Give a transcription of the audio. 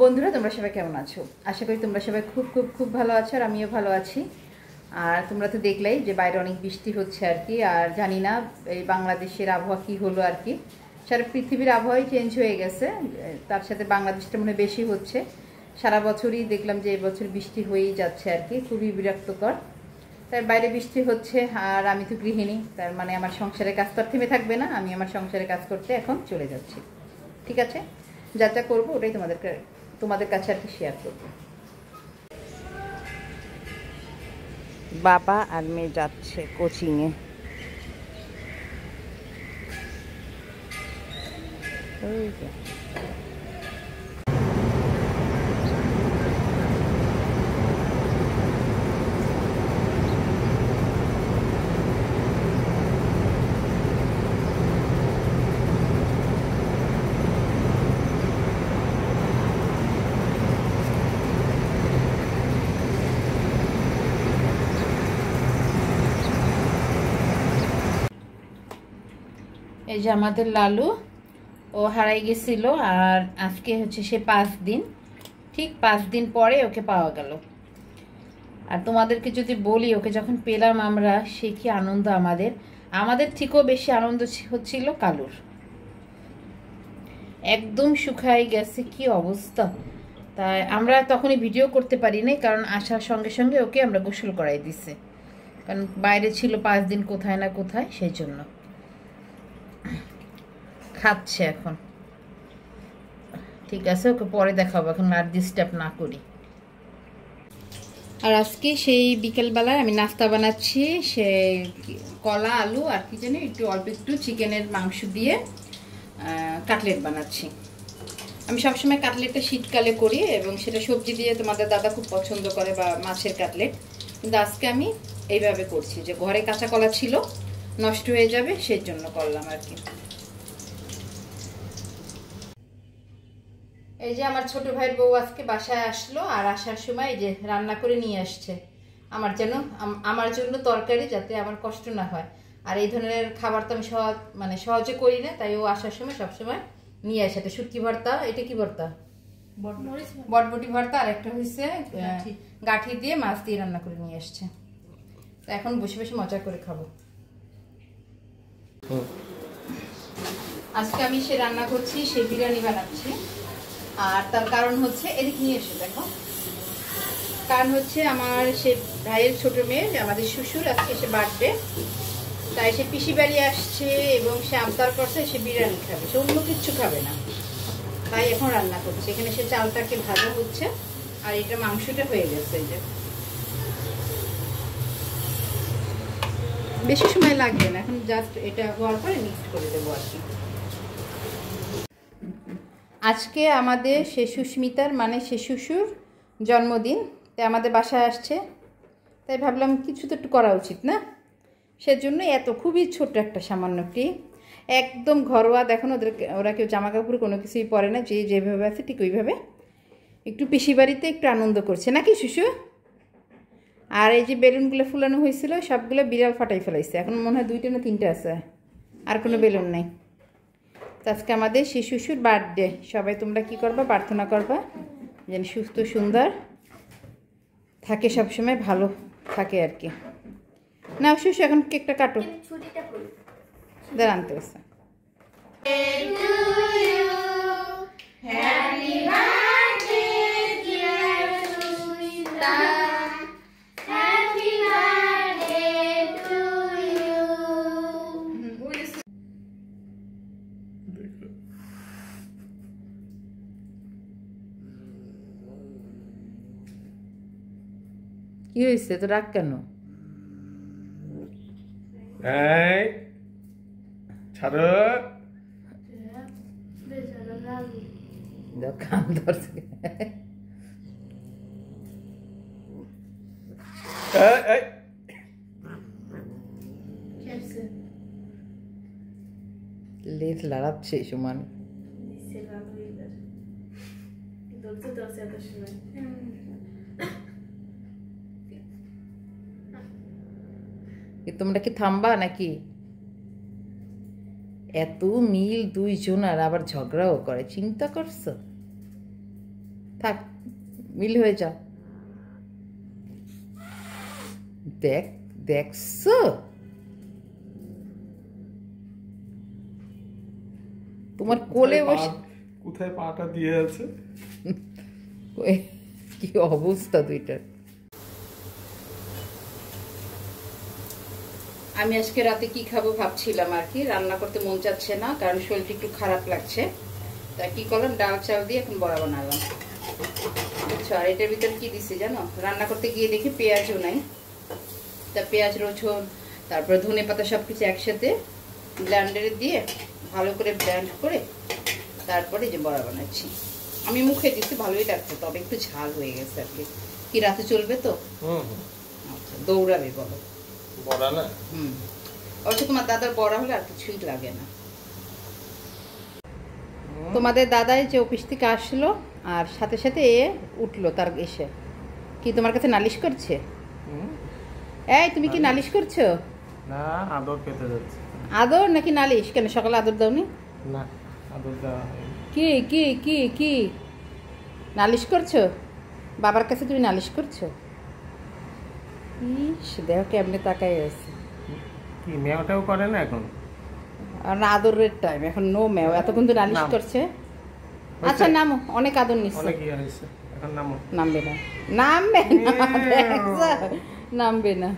বন্ধুরা তোমরা সবাই কেমন আছো? আশা করি তোমরা সবাই খুব খুব খুব ভালো আছো আর আমিও ভালো আছি। আর তোমরা তো দেখলেই যে বাইরে অনেক বৃষ্টি হচ্ছে আর কি। আর জানি না এই বাংলাদেশের আবহাওয়া কী হলো আর কি। সারা পৃথিবীর আবহাওয়াই চেঞ্জ হয়ে গেছে, তার সাথে বাংলাদেশটা মনে হয় বেশি হচ্ছে। সারা বছরই দেখলাম যে এবছর বৃষ্টি হয়েই যাচ্ছে আর কি, খুবই বিরক্তকর। তার বাইরে বৃষ্টি হচ্ছে আর আমি তো গৃহিণী, তার মানে আমার সংসারের কাজ তো আর থেমে থাকবে না। আমি আমার সংসারের কাজ করতে এখন চলে যাচ্ছি। ঠিক আছে, যা যা করবো ওটাই তোমাদের কাছে আর কি শেয়ার করবো। বাবা আর মেয়ে যাচ্ছে কোচিংয়ে। এই যে আমাদের লালু, ও হারাই গেছিল আর আজকে হচ্ছে সে 5 দিন, ঠিক 5 দিন পরে ওকে পাওয়া গেল। আর তোমাদেরকে যদি বলি ওকে যখন পেলাম আমরা, সে কি আনন্দ! আমাদের থেকেও বেশি আনন্দ হচ্ছিল কালুর। একদম শুকাই গেছে, কি অবস্থা! তাই আমরা তখনই ভিডিও করতে পারি নাই, কারণ আসার সঙ্গে সঙ্গে ওকে আমরা গোসল করাই দিছে, কারণ বাইরে ছিল 5 দিন কোথায় না কোথায়, সেই জন্য। খাচ্ছে এখন, ঠিক আছে, ওকে পরে দেখাবো, এখন আর ডিস্টার্ব না করি। আর আজকে সেই বিকেলবেলায় আমি নাস্তা বানাচ্ছি, সে কলা আলু আর কি জানি একটু অল্প একটু চিকেনের মাংস দিয়ে কাটলেট বানাচ্ছি। আমি সবসময় কাটলেটটা শীতকালে করি এবং সেটা সবজি দিয়ে তোমাদের দাদা খুব পছন্দ করে, বা মাছের কাটলেট। কিন্তু আজকে আমি এইভাবে করছি, যে ঘরে কাঁচা কলা ছিল, নষ্ট হয়ে যাবে সেই জন্য করলাম আর কি। এই যে আমার ছোট ভাইয়ের বউ আজকে বাসায় আসলো, আর আসার সময় এই যে রান্না করে নিয়ে আসছে আমার জন্য তরকারি, যাতে আমার কষ্ট না হয়। আর এই ধরনের খাবার তো আমি সহজে করি না, তাই ও আসার সময় সবসময় নিয়ে আসে। এটা শুটকি ভর্তা, এটা কি ভর্তা? বটবটি ভর্তা, আর একটা হয়েছে গাঠি দিয়ে মাছ দিয়ে রান্না করে নিয়ে আসছে। তো এখন বসে বসে মজা করে খাবো। আজকে আমি সে রান্না করছি, সে বিরিয়ানি বানাচ্ছি। আর তার কারণ হচ্ছে, এদিকে নিয়ে এসে দেখো, কারণ হচ্ছে আমার সে ভাইয়ের ছোট মেয়ে, আমাদের শ্বশুর আজকে সে বার্থডে, তাই সে পিসি বাড়ি আসছে এবং সে আবদার করছে সে বিরিয়ানি খাবে, সে অন্য কিচ্ছু খাবে না। তাই এখন রান্না করছে। এখানে সে চালটাকে ভাজা হচ্ছে আর এটা মাংসটা হয়ে গেছে। এই যে বেশি সময় লাগবে না, এখন জাস্ট এটা হওয়ার পরে মিক্স করে দেবো আর কি। আজকে আমাদের সে সুস্মিতার মানে সে শ্বশুর জন্মদিন, তাই আমাদের বাসায় আসছে, তাই ভাবলাম কিছু তো একটু করা উচিত না। সেজন্য এত খুবই ছোট্ট একটা সামান্য একটি, একদম ঘরোয়া। দেখুন ওরা কেউ জামা কাপড় কোনো কিছুই পরে না, যে যেভাবে আছে ঠিক ওইভাবে একটু পিসি বাড়িতে একটু আনন্দ করছে নাকি শুশু। আর এই যে বেলুনগুলো ফুলানো হয়েছিল সবগুলো বিড়াল ফাটাই ফেলাইছে, এখন মনে হয় 2টা না 3টা আছে, আর কোনো বেলুন নেই। আজকে আমাদের সে শ্বশুর বার্থডে। সবাই তোমরা কি করবা, প্রার্থনা করবা যেন সুস্থ সুন্দর থাকে, সবসময় ভালো থাকে আর কি। না শ্বশুর, এখন কেকটা কাটো, আনতে গেছে। কি হয়েছে, তো রাগ কেন? কান ধরছে। লেজ লড়াচ্ছে সমান। তোমরা কি থামবা নাকি? এত মিল দুইজন, আর আবার ঝগড়াও করে, চিন্তা করছো? থাক, মিল হয়ে যাও। দেখছো তোমার কোলে বসে কোথায় পাটা দিয়ে আছে, কি অবস্থা দুইটার। আমি আজকে রাতে কি খাবো ভাবছিলাম আর কি, রান্না করতে মন চাচ্ছে না কারণ শরীরটা একটু খারাপ লাগছে। তা কি করলাম, ডাল চাল দিয়ে এখন বড়া বানালাম, বুঝছো। আর এটার ভিতর কি দিছি জানো, রান্না করতে গিয়ে দেখি পেঁয়াজও নাই। তা পেঁয়াজ রসুন তারপরে ধনে পাতা সবকিছু একসাথে ব্লেন্ডারে দিয়ে ভালো করে ব্লেন্ড করে তারপরে যে বড়া বানাচ্ছি। আমি মুখে দিচ্ছি, ভালোই লাগছে, তবে একটু ঝাল হয়ে গেছে আর কি। কি রাতে চলবে তো? আচ্ছা, দৌড়াবে বলো বড়া না? অবশ্য তোমার দাদার বড়া হলে আর কিছুই লাগে না। তোমাদের দাদাই যে অফিস থেকে আসলো আর সাথে সাথে উঠলো, তার এসে কি তোমার কাছে নালিশ করছে? এই তুমি কি নালিশ করছো? না, আদর পেতে যাচ্ছে। আদর নাকি নালিশ? কেন সকালে আদর দাওনি? না, আদর দেওয়া হয়নি। কি কি কি কি নালিশ করছো? বাবার কাছে তুমি নালিশ করছো? ইস, দেহ কেমনে তাকাই আছে। কি মেয়েটাও করে না এখন? আর না, আদরের টাইম এখন নো মেও, এতক্ষণ তো নালিশ করছে। আচ্ছা নামো, অনেক আদর নিচ্ছে। অনেক ইয়ে হয়েছে, এখন নামো। নামবে না, নামবে না, দেখছো? নামবে না।